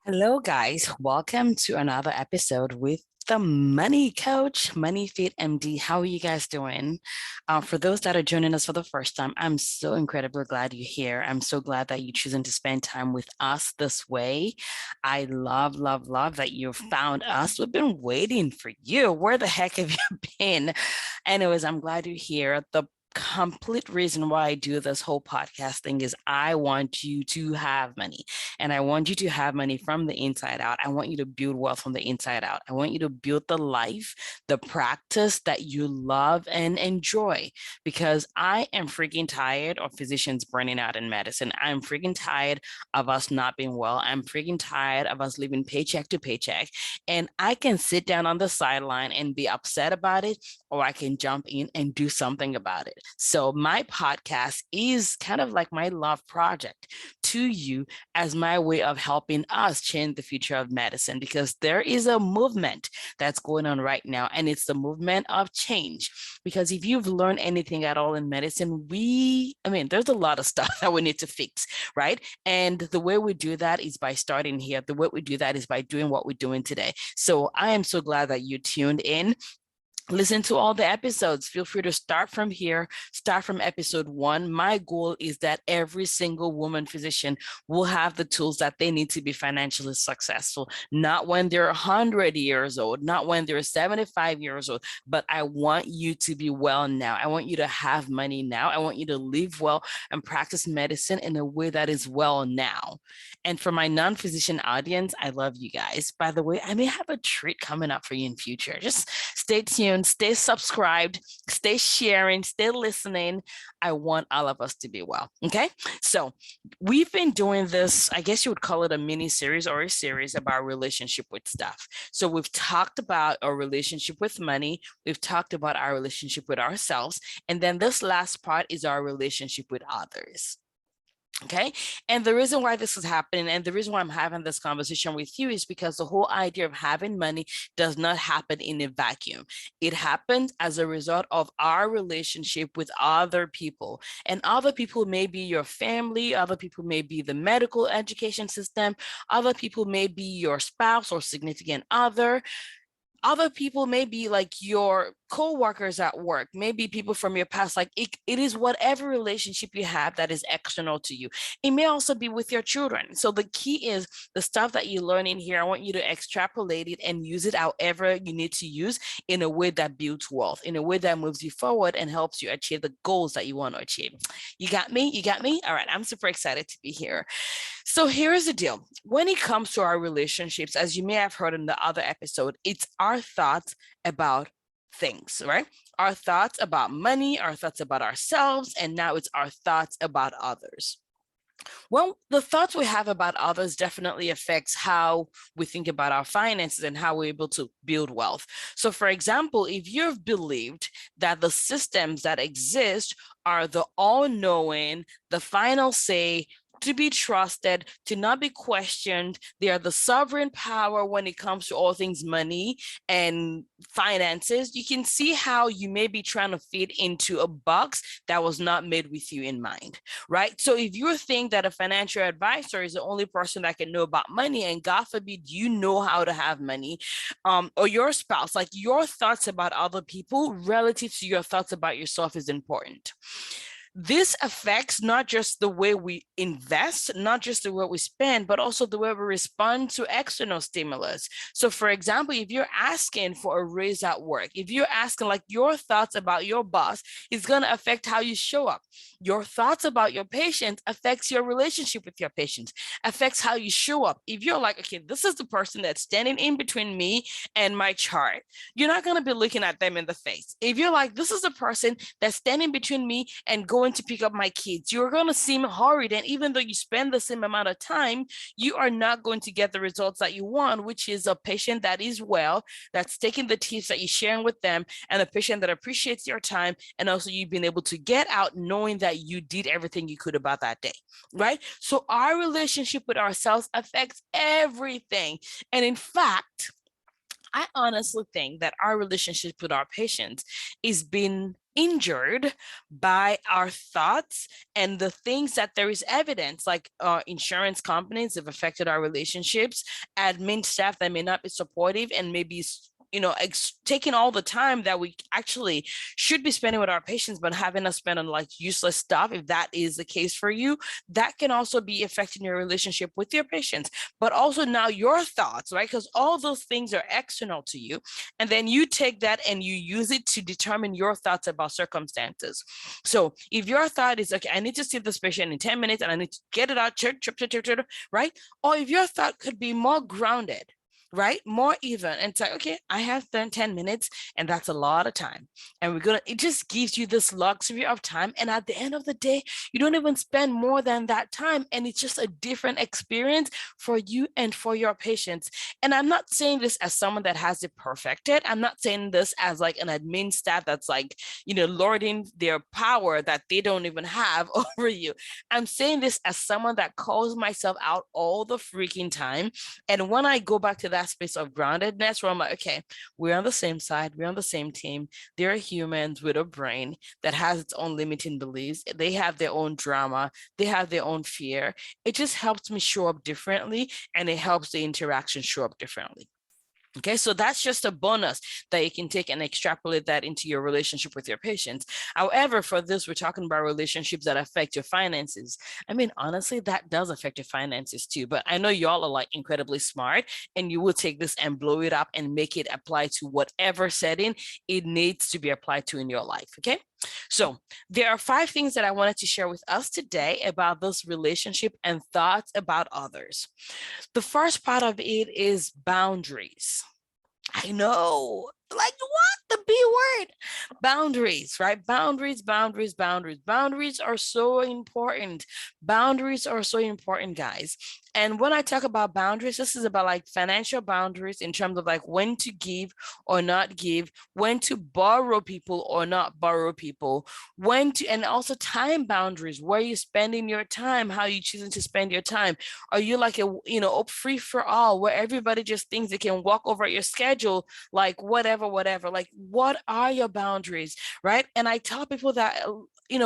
Hello, guys. Welcome to another episode with the Money Coach, Money Fit MD. How are you guys doing? For those that are joining us for the first time, I'm so incredibly glad you're here. I'm so glad that you're choosing to spend time with us this way. I love, love, love that you found us. We've been waiting for you. Where the heck have you been? Anyways, I'm glad you're here. The complete reason why I do this whole podcast thing is I want you to have money. And I want you to have money from the inside out. I want you to build wealth from the inside out. I want you to build the life, the practice that you love and enjoy. Because I am freaking tired of physicians burning out in medicine. I'm freaking tired of us not being well. I'm freaking tired of us living paycheck to paycheck. And I can sit down on the sideline and be upset about it, or I can jump in and do something about it. So my podcast is kind of like my love project to you as my way of helping us change the future of medicine, because there is a movement that's going on right now, and it's the movement of change. Because if you've learned anything at all in medicine, there's a lot of stuff that we need to fix, right? And the way we do that is by starting here. The way we do that is by doing what we're doing today. So I am so glad that you tuned in. Listen to all the episodes. Feel free to start from here, start from episode 1. My goal is that every single woman physician will have the tools that they need to be financially successful, not when they're 100 years old, not when they're 75 years old, but I want you to be well now. I want you to have money now. I want you to live well and practice medicine in a way that is well now. And for my non-physician audience, I love you guys. By the way, I may have a treat coming up for you in future. Just stay tuned, stay subscribed, stay sharing, stay listening. I want all of us to be well. Okay. So we've been doing this, I guess you would call it a mini series or a series about relationship with stuff. So we've talked about our relationship with money. We've talked about our relationship with ourselves. And then this last part is our relationship with others. Okay. And the reason why this is happening and the reason why I'm having this conversation with you is because the whole idea of having money does not happen in a vacuum. It happens as a result of our relationship with other people. And other people may be your family, other people may be the medical education system, other people may be your spouse or significant other people may be like your co-workers at work, maybe people from your past. Like it is whatever relationship you have that is external to you. It may also be with your children. So the key is the stuff that you learn in here, I want you to extrapolate it and use it however you need to use, in a way that builds wealth, in a way that moves you forward and helps you achieve the goals that you want to achieve. You got me? You got me? All right. I'm super excited to be here. So here's the deal. When it comes to our relationships, as you may have heard in the other episode, it's our thoughts about things, right? Our thoughts about money, our thoughts about ourselves, and now it's our thoughts about others. Well, the thoughts we have about others definitely affects how we think about our finances and how we're able to build wealth. So for example, if you've believed that the systems that exist are the all-knowing, the final say, to be trusted, to not be questioned. They are the sovereign power when it comes to all things money and finances. You can see how you may be trying to fit into a box that was not made with you in mind, right? So if you think that a financial advisor is the only person that can know about money, and God forbid you know how to have money, or your spouse, like your thoughts about other people relative to your thoughts about yourself is important. This affects not just the way we invest, not just the way we spend, but also the way we respond to external stimulus. So for example, if you're asking for a raise at work, if you're asking, like, your thoughts about your boss is going to affect how you show up. Your thoughts about your patient affects your relationship with your patient, affects how you show up. If you're like, okay, this is the person that's standing in between me and my chart, you're not going to be looking at them in the face. If you're like, this is the person that's standing between me and going to pick up my kids, you're going to seem hurried. And even though you spend the same amount of time, you are not going to get the results that you want, which is a patient that is well, that's taking the tips that you're sharing with them, and a patient that appreciates your time. And also you've been able to get out knowing that you did everything you could about that day, right? So our relationship with ourselves affects everything. And in fact, I honestly think that our relationship with our patients is being injured by our thoughts and the things that there is evidence, like insurance companies have affected our relationships, admin staff that may not be supportive and maybe taking all the time that we actually should be spending with our patients, but having us spend on like useless stuff. If that is the case for you, that can also be affecting your relationship with your patients, but also now your thoughts, right? Because all those things are external to you. And then you take that and you use it to determine your thoughts about circumstances. So if your thought is, okay, I need to see this patient in 10 minutes and I need to get it out, right? Or if your thought could be more grounded, right? More even. And it's like, okay, I have 10 minutes and that's a lot of time. And it just gives you this luxury of time. And at the end of the day, you don't even spend more than that time. And it's just a different experience for you and for your patients. And I'm not saying this as someone that has it perfected. I'm not saying this as like an admin staff that's like, lording their power that they don't even have over you. I'm saying this as someone that calls myself out all the freaking time. And when I go back to that space of groundedness where I'm like, okay, we're on the same side, we're on the same team. They're humans with a brain that has its own limiting beliefs. They have their own drama, they have their own fear. It just helps me show up differently, and it helps the interaction show up differently. Okay, so that's just a bonus that you can take and extrapolate that into your relationship with your patients. However, for this, we're talking about relationships that affect your finances. I mean, honestly, that does affect your finances too. But I know y'all are like incredibly smart, and you will take this and blow it up and make it apply to whatever setting it needs to be applied to in your life. Okay, so there are 5 things that I wanted to share with us today about this relationship and thoughts about others. The first part of it is boundaries. I know, like what? The B word. Boundaries, right? Boundaries, boundaries, boundaries. Boundaries are so important. Boundaries are so important, guys. And when I talk about boundaries, this is about like financial boundaries in terms of like when to give or not give, when to borrow people or not borrow people, and also time boundaries, where you're spending your time, how you choosing to spend your time. Are you like a free for all where everybody just thinks they can walk over your schedule, like whatever, like what are your boundaries, right? And I tell people that,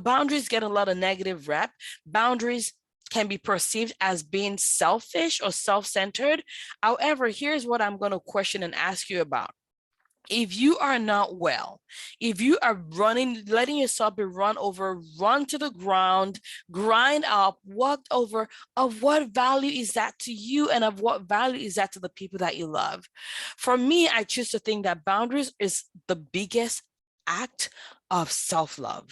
boundaries get a lot of negative rep. Boundaries can be perceived as being selfish or self-centered. However, here's what I'm going to question and ask you about. If you are not well, if you are letting yourself be run over, run to the ground, grind up, walked over, of what value is that to you, and of what value is that to the people that you love? For me, I choose to think that boundaries is the biggest act of self-love.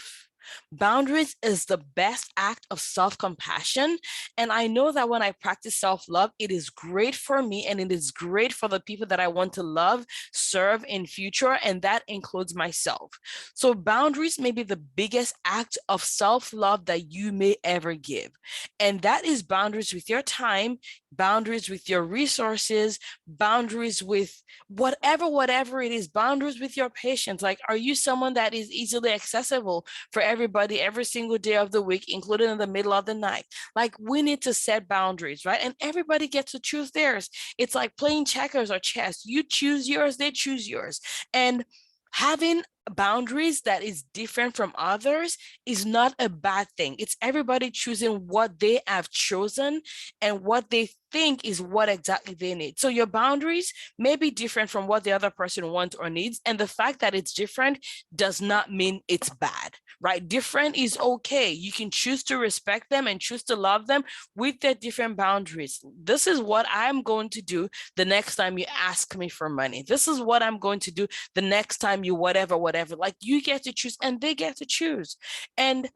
Boundaries is the best act of self-compassion. And I know that when I practice self-love, it is great for me and it is great for the people that I want to love, serve in future, and that includes myself. So boundaries may be the biggest act of self-love that you may ever give. And that is boundaries with your time, boundaries with your resources, boundaries with whatever it is, boundaries with your patients. Like, are you someone that is easily accessible for everybody every single day of the week, including in the middle of the night? Like, we need to set boundaries, right? And everybody gets to choose theirs. It's like playing checkers or chess. You choose yours, they choose yours. And having boundaries that is different from others is not a bad thing. It's everybody choosing what they have chosen and what they think is what exactly they need. So your boundaries may be different from what the other person wants or needs. And the fact that it's different does not mean it's bad, right? Different is okay. You can choose to respect them and choose to love them with their different boundaries. This is what I'm going to do the next time you ask me for money. This is what I'm going to do the next time you whatever. Like, you get to choose and they get to choose. And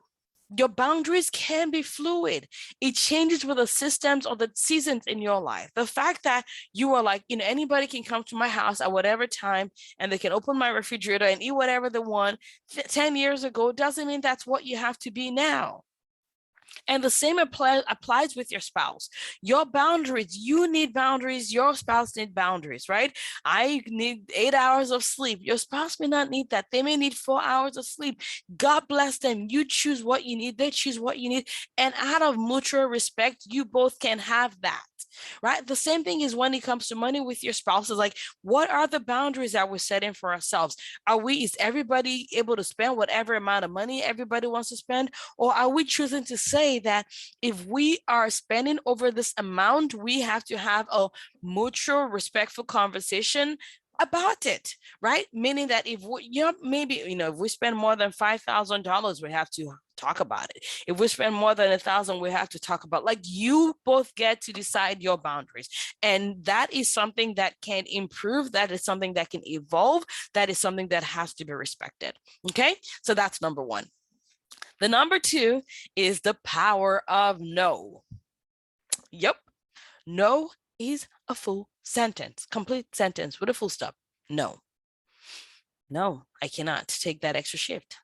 your boundaries can be fluid. It changes with the systems or the seasons in your life. The fact that you are like, anybody can come to my house at whatever time and they can open my refrigerator and eat whatever they want 10 years ago doesn't mean that's what you have to be now. And the same applies with your spouse. Your boundaries, you need boundaries, your spouse needs boundaries, right? I need 8 hours of sleep. Your spouse may not need that. They may need 4 hours of sleep. God bless them. You choose what you need, they choose what you need. And out of mutual respect, you both can have that. right? The same thing is when it comes to money with your spouse. Is like, what are the boundaries that we're setting for ourselves? Is everybody able to spend whatever amount of money everybody wants to spend? Or are we choosing to say that if we are spending over this amount, we have to have a mutual, respectful conversation about it, right? Meaning that if we, maybe, if we spend more than $5,000, we have to talk about it. If we spend more than 1,000, we have to talk about, like, you both get to decide your boundaries. And that is something that can improve. That is something that can evolve. That is something that has to be respected. Okay. So that's number one. The number two is the power of no. Yep. No is a full sentence, complete sentence with a full stop. No. No, I cannot take that extra shift.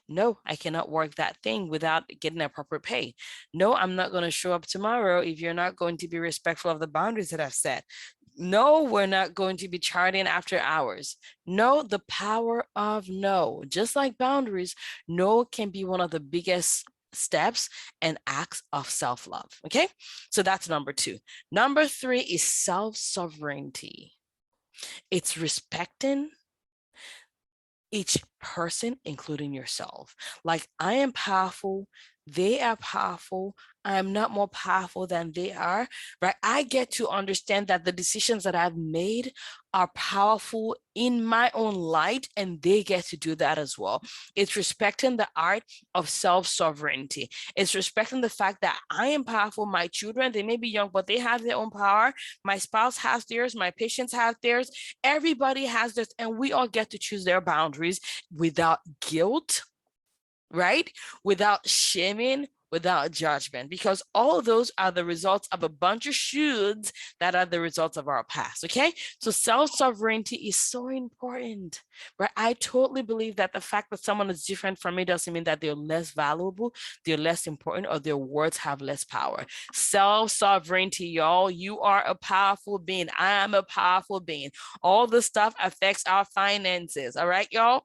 No, I cannot work that thing without getting appropriate pay. No, I'm not going to show up tomorrow if you're not going to be respectful of the boundaries that I've set. No, we're not going to be charting after hours. No, the power of no. Just like boundaries, no can be one of the biggest steps and acts of self-love. Okay, so that's number two. Number three is self-sovereignty. It's respecting each person, including yourself. Like, I am powerful, they are powerful, I'm not more powerful than they are, right? I get to understand that the decisions that I've made are powerful in my own light, and they get to do that as well. It's respecting the art of self-sovereignty. It's respecting the fact that I am powerful. My children, they may be young, but they have their own power. My spouse has theirs. My patients have theirs. Everybody has this, and we all get to choose their boundaries without guilt, right? Without shaming, without judgment, because all of those are the results of a bunch of shoulds that are the results of our past. Okay, so self-sovereignty is so important, right? I totally believe that the fact that someone is different from me doesn't mean that they're less valuable, they're less important, or their words have less power. Self-sovereignty, y'all. You are a powerful being. I am a powerful being. All this stuff affects our finances. All right, y'all.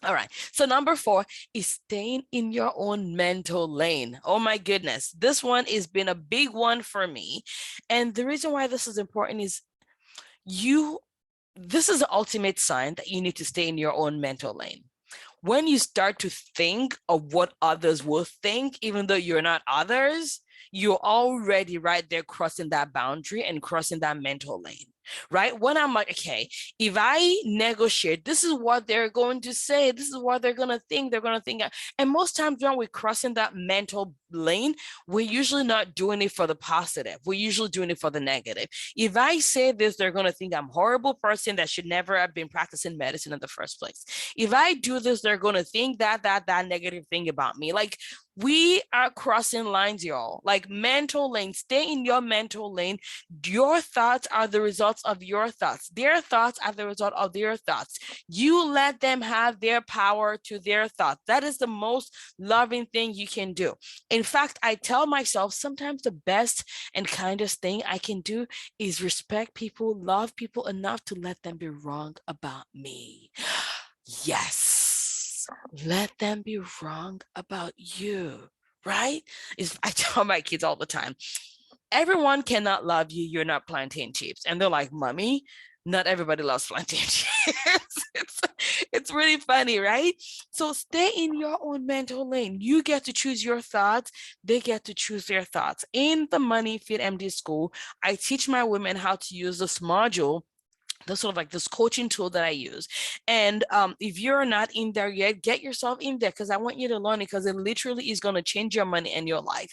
All right. So number four is staying in your own mental lane. Oh my goodness. This one has been a big one for me. And the reason why this is important is this is the ultimate sign that you need to stay in your own mental lane. When you start to think of what others will think, even though you're not others, you're already right there crossing that boundary and crossing that mental lane. Right? When I'm like, okay, if I negotiate, this is what they're going to say, this is what they're going to think, and most times when we're crossing that mental lane, we're usually not doing it for the positive. We're usually doing it for the negative. If I say this, they're going to think I'm a horrible person that should never have been practicing medicine in the first place. If I do this, they're going to think that negative thing about me. Like, we are crossing lines, y'all. Like, mental lane, stay in your mental lane. Your thoughts are the results of your thoughts. Their thoughts are the result of their thoughts. You let them have their power to their thoughts. That is the most loving thing you can do. In fact, I tell myself sometimes the best and kindest thing I can do is respect people, love people enough to let them be wrong about me. Yes, let them be wrong about you, right? I tell my kids all the time, everyone cannot love you, you're not plantain chips. And they're like, Mommy, not everybody loves plantain chips. It's really funny, right? So stay in your own mental lane. You get to choose your thoughts. They get to choose their thoughts. In the Money Fit MD school, I teach my women how to use this module, this sort of like this coaching tool that I use. And if you're not in there yet, get yourself in there, because I want you to learn it, because it literally is going to change your money and your life.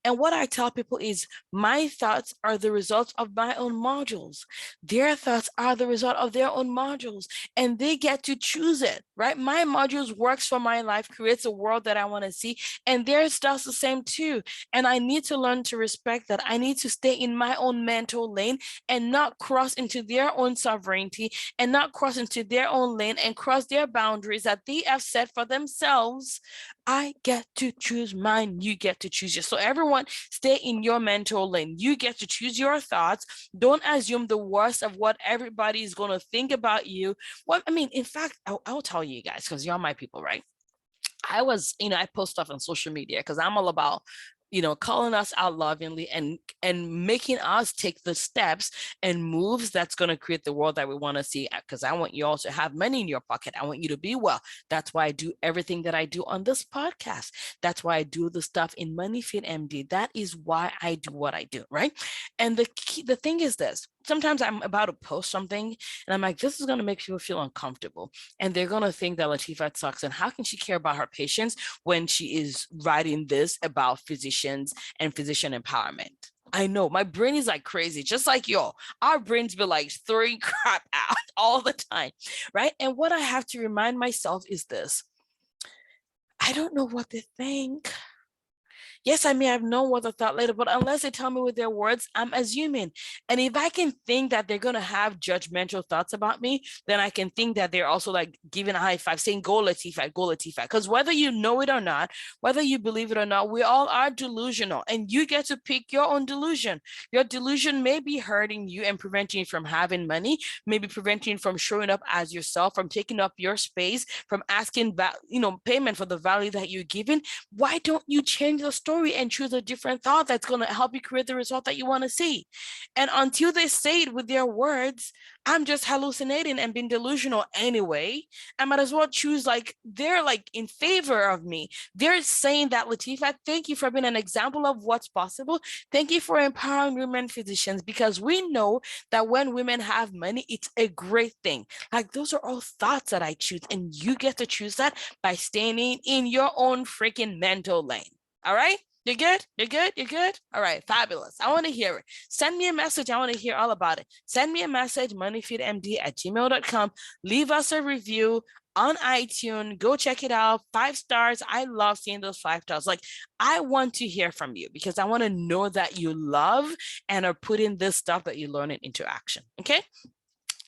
And what I tell people is, my thoughts are the result of my own modules. Their thoughts are the result of their own modules, and they get to choose it, right? My modules works for my life, creates a world that I want to see, and theirs does the same too. And I need to learn to respect that. I need to stay in my own mental lane and not cross into their own sovereignty, and not cross into their own lane and cross their boundaries that they have set for themselves. I get to choose mine. You get to choose yours. So everyone, stay in your mental lane. You get to choose your thoughts. Don't assume the worst of what everybody is going to think about you. Well, I mean, in fact, I'll tell you guys, because you're my people, right? I post stuff on social media because I'm all about calling us out lovingly and making us take the steps and moves that's going to create the world that we want to see. Because I want you all to have money in your pocket. I want you to be well. That's why I do everything that I do on this podcast. That's why I do the stuff in Money Fit MD. That is why I do what I do, right? And the thing is this. Sometimes I'm about to post something and I'm like, this is going to make people feel uncomfortable. And they're going to think that Latifah sucks. And how can she care about her patients when she is writing this about physicians and physician empowerment? I know my brain is like crazy, just like y'all. Our brains be like throwing crap out all the time, right? And what I have to remind myself is this. I don't know what they think. Yes, I may have known what I thought later, but unless they tell me with their words, I'm assuming. And if I can think that they're going to have judgmental thoughts about me, then I can think that they're also like giving a high five, saying, go Latifah, go Latifah. Because whether you know it or not, whether you believe it or not, we all are delusional and you get to pick your own delusion. Your delusion may be hurting you and preventing you from having money, maybe preventing you from showing up as yourself, from taking up your space, from asking, payment for the value that you're giving. Why don't you change the story and choose a different thought that's going to help you create the result that you want to see? And until they say it with their words, I'm just hallucinating and being delusional anyway. I might as well choose, like, they're like in favor of me. They're saying that, Latifah, thank you for being an example of what's possible. Thank you for empowering women physicians, because we know that when women have money, it's a great thing. Like, those are all thoughts that I choose, and you get to choose that by staying in your own freaking mental lane. All right? You're good? You're good? You're good? All right, fabulous. I want to hear it. Send me a message. I want to hear all about it. Send me a message, moneyfeedmd@gmail.com. Leave us a review on iTunes. Go check it out. 5 stars. I love seeing those 5 stars. Like, I want to hear from you because I want to know that you love and are putting this stuff that you're learning into action. Okay?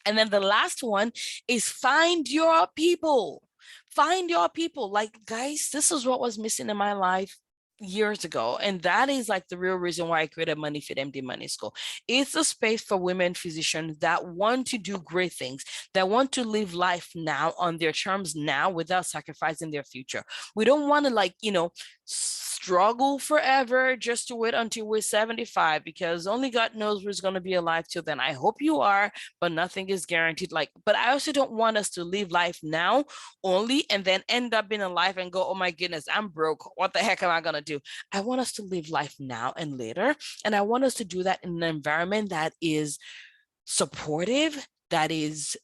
And then the last one is find your people. Find your people. Like, guys, this is what was missing in my life years ago, and that is like the real reason why I created Money Fit MD Money School. It's a space for women physicians that want to do great things, that want to live life now on their terms now without sacrificing their future. We don't want to, like, struggle forever just to wait until we're 75, because only God knows who's going to be alive till then. I hope you are, but nothing is guaranteed. Like, but I also don't want us to live life now only and then end up in a life and go, oh my goodness, I'm broke. What the heck am I going to do? I want us to live life now and later. And I want us to do that in an environment that is supportive, that is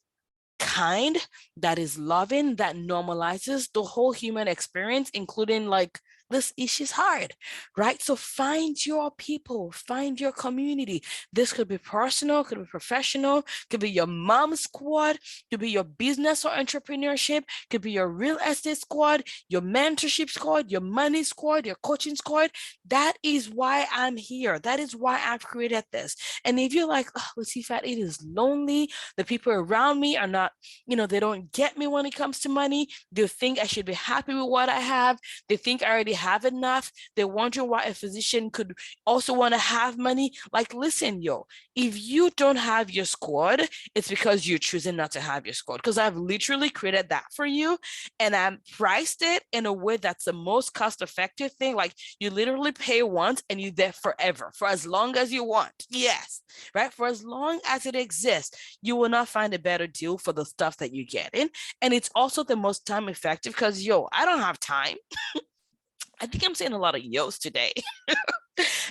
kind, that is loving, that normalizes the whole human experience, including, like, this issue's hard, right? So find your people, find your community. This could be personal, could be professional, could be your mom's squad, could be your business or entrepreneurship, could be your real estate squad, your mentorship squad, your money squad, your coaching squad. That is why I'm here. That is why I've created this. And if you're like, oh, Latifah, it is lonely, the people around me are not, they don't get me when it comes to money. They think I should be happy with what I have. They think I already have enough. They're wondering why a physician could also want to have money. Like, listen, yo, if you don't have your squad, it's because you're choosing not to have your squad. Because I've literally created that for you, and I priced it in a way that's the most cost-effective thing. Like, you literally pay once and you're there forever, for as long as you want. Yes, right? For as long as it exists, you will not find a better deal for the stuff that you get in. And it's also the most time effective because, yo, I don't have time. I think I'm saying a lot of yos today.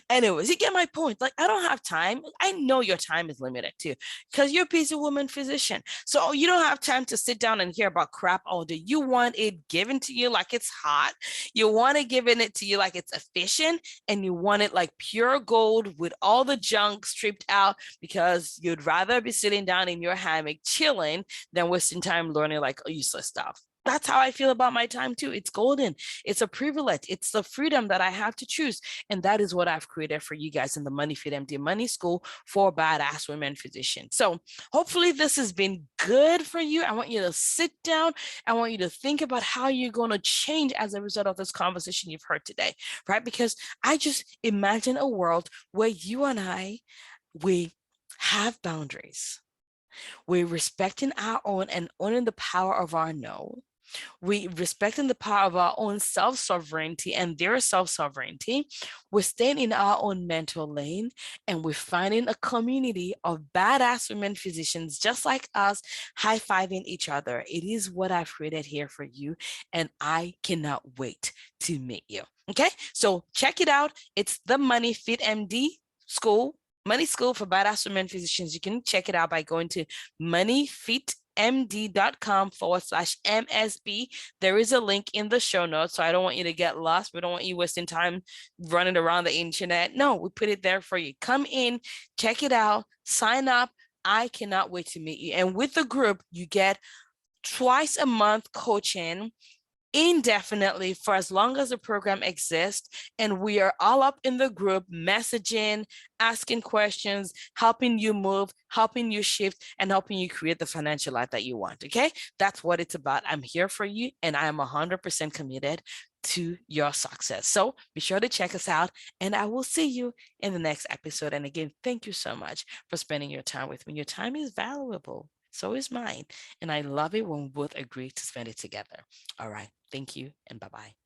Anyways, you get my point. Like, I don't have time. I know your time is limited too, because you're a busy woman physician. So you don't have time to sit down and hear about crap all day. You want it given to you like it's hot. You want it given it to you like it's efficient, and you want it like pure gold with all the junk stripped out, because you'd rather be sitting down in your hammock chilling than wasting time learning like useless stuff. That's how I feel about my time too. It's golden. It's a privilege. It's the freedom that I have to choose. And that is what I've created for you guys in the Money Fit MD Money School for badass women physicians. So hopefully this has been good for you. I want you to sit down. I want you to think about how you're going to change as a result of this conversation you've heard today, right? Because I just imagine a world where you and we have boundaries. We're respecting our own and owning the power of our no. We respecting the power of our own self-sovereignty and their self-sovereignty. We're staying in our own mental lane, and we're finding a community of badass women physicians just like us, high-fiving each other. It is what I've created here for you, and I cannot wait to meet you. Okay, so check it out. It's the Money Fit MD School. Money School for Badass Women Physicians. You can check it out by going to moneyfitmd.com/MSB. There is a link in the show notes, so I don't want you to get lost. We don't want you wasting time running around the internet. No, we put it there for you. Come in, check it out, sign up. I cannot wait to meet you. And with the group, you get twice a month coaching indefinitely for as long as the program exists. And we are all up in the group, messaging, asking questions, helping you move, helping you shift, and helping you create the financial life that you want. Okay, that's what it's about. I'm here for you, and I am 100% committed to your success. So be sure to check us out, and I will see you in the next episode. And again, thank you so much for spending your time with me. Your time is valuable. So is mine. And I love it when we both agree to spend it together. All right. Thank you, and bye-bye.